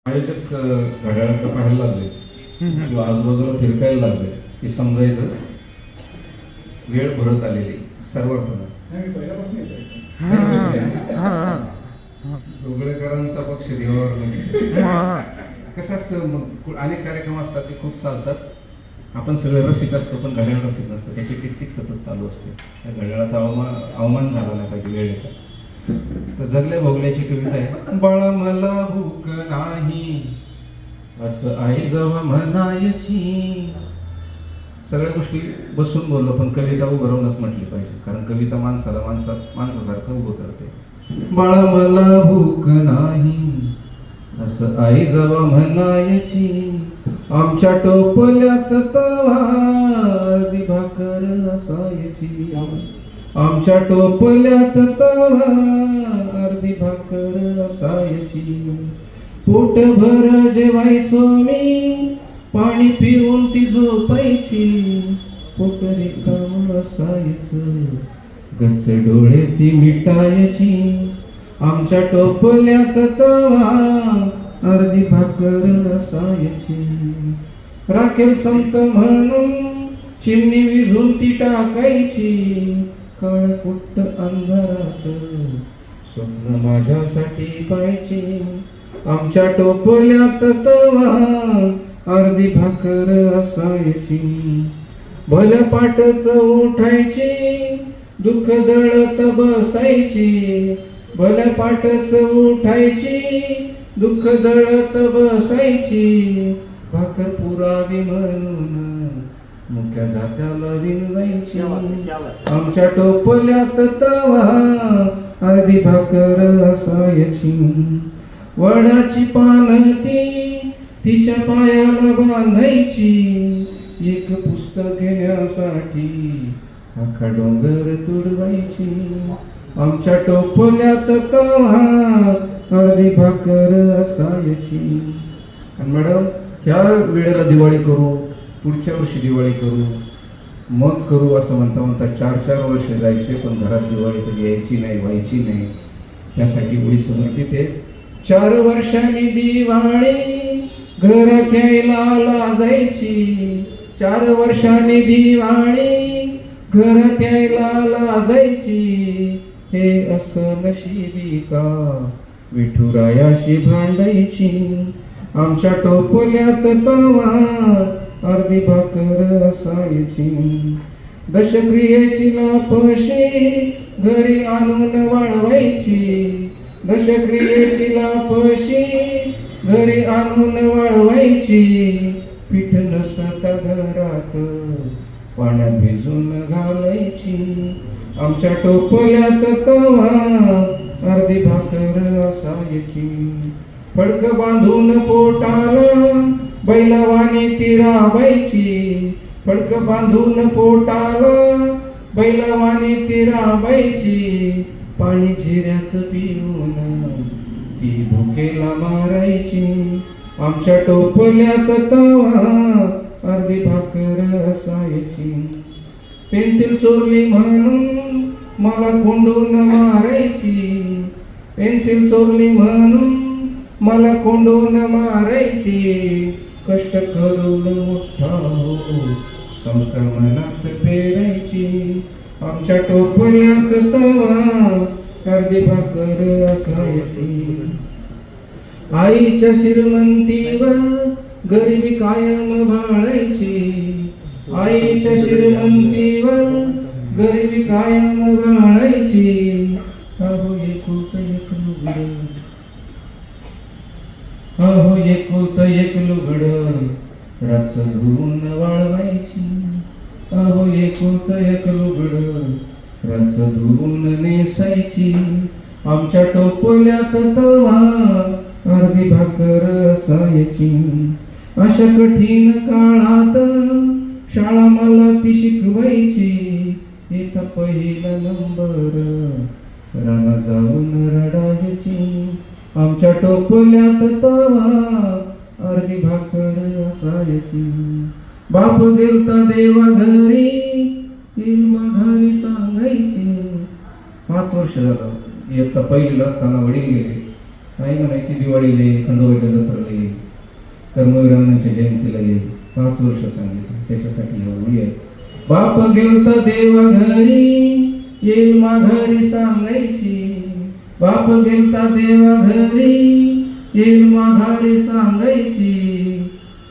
आयोजक घड्याळाकडे पाहायला लागले किंवा आजूबाजूला फिरकायला लागले की समजायचं वेळ भरत आलेली सर्वार्थानं. जोगळेकरांचा पक्ष देवावर लक्ष. कसं असतं मग अनेक कार्यक्रम असतात ते खूप चालतात. आपण सगळे रसिक असतो पण घड्याळ रसिक नसतं, त्याची टिकटिक सतत चालू असते. त्या घड्याळाचा अवमान झाला नाही पाहिजे वेळेचा. तर जगल्या भोगल्याची कविता आहे. बाळा मला भूक नाही असं आई जेव्हा म्हणायची. सगळ्या गोष्टी बसून बोललो पण कविता उभं राहूनच म्हटली पाहिजे, कारण कविता माणसाला माणसासारखं उभं करते. बाळा मला भूक नाही असं आई जेव्हा म्हणायची. आमच्या टोपल्यात तवा अर्धी भाकर असायची. आमच्या टोपल्यात तवा अर्धी भाकर असायची. पोटभर जेवायचो मी, पाणी पिऊन ती झोपायची. पोट रिकाम असायचं, गच्च डोळे ती मिटायची. आमच्या टोपल्यात तवा अर्धी भाकर असायची. राखेल संत म्हणून चिमणी विझून ती टाकायची. काळकुट्ट अंधारात स्वप्न माझ्यासाठी पाहायची. आमच्या टोपल्यात तवा अर्धी भाकर असायची. भल्या पाटच उठायची, दुःख दळत बसायची. भल्या पाटच उठायची, दुःख दळत बसायची. भाकर पुरावी म्हणून मुक्या जात्याला विनवायची. आमच्या टोपल्यात तवा अर्धी भाकर असायची. वडाची पानं ती तिच्या पायाला बांधायची. एक पुस्तक घेण्यासाठी अख्खा डोंगर तुडवायची. आमच्या टोपल्यात तवा अर्धी भाकर असायची. आणि मॅडम, ह्या वेळेला दिवाळी करू, पुढच्या वर्षी दिवाळी करू, मग करू असं म्हणता 4 वर्ष जायचे पण घरात दिवाळी तर यायची नाही, व्हायची नाही. त्यासाठी एवढी समर्पित आहे. 4 वर्षांनी दिवाळी घरात यायला लाजायची. 4 वर्षांनी दिवाळी घरात यायला लाजायची. हे असं नशिबी का विठुरायाशी भांडायची. आमच्या टोपल्यात तवा अर्धी भाकर असायची. दशक्रियेची लापशी घरी आणून वाळवायची. दशक्रियेची लापशी घरी आणून वाळवायची. पीठ नसता घरात पाण्यात भिजून घालायची. आमच्या टोपल्यात तवा अर्धी भाकर असायची. फडक बांधून पोटाला बैलावानी ती राबायची. फडक बांधून पोटाला बैलावानी ती राबायची. पाणी जिऱ्याचं पिऊन ती भुकेला मारायची. आमच्या टोपल्यात तवा अर्धी भाकर असायची. पेन्सिल चोरली म्हणून मला कोंडून मारायची. पेन्सिल चोरली म्हणून मला कोंडून मारायची. कष्ट करून मोठा हो संस्कार मनात पेरायची. आमच्या टोपल्यात तवा अर्धी भाकर असायची. आईच्या श्रीमंतीवर गरिबी कायम भाळायची. आईच्या श्रीमंतीवर गरिबी कायम भाळायची. अहो एकुलत एक लुगडं, अहो एकुलत एक लुगडं रातचं धुवून वाळवायची. अहो एकुलत एक लुगडं रातचं धुवून नेसायची. आमच्या टोपल्यात तवा अर्धी भाकर असायची. अशा कठीण काळात शाळा मला ती शिकवायची. इथं पहिला नंबर राना जाऊन रडायची. आमच्या टोपल्यात तवा अर्धी भाकर असायची. बाप गेलता देवा घरी येईल माघारी सांगायची. 5 वर्ष झालं. इयत्ता पहिलीला असताना वडील गेले. आई म्हणायची दिवाळीले, खंडोबाच्या जत्रेला बाबासाहेबांच्या जयंतीला येईल. 5 वर्ष सांगितलं, त्याच्यासाठी ह्या ओळी आहे. बाप गेलता देवा घरी, येईल माघारी सांगायची. बाप गेलता देवा घरी, येईल माघारी सांगायची.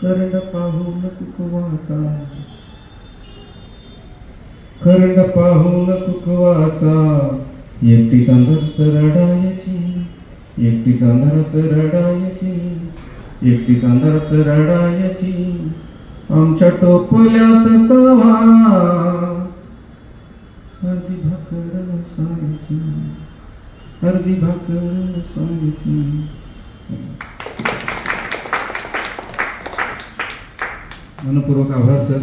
करड पाहून कुकवाचा, करड पाहून कुकवाचा, एकटी अंधारात रडायची, एकटी अंधारात रडायची, एकटी अंधारात रडायची. आमच्या टोपल्यात तवा अर्धी भाकर सांगायची, अर्धी भाकर सांगायची. मनपूर्वक आभार सर.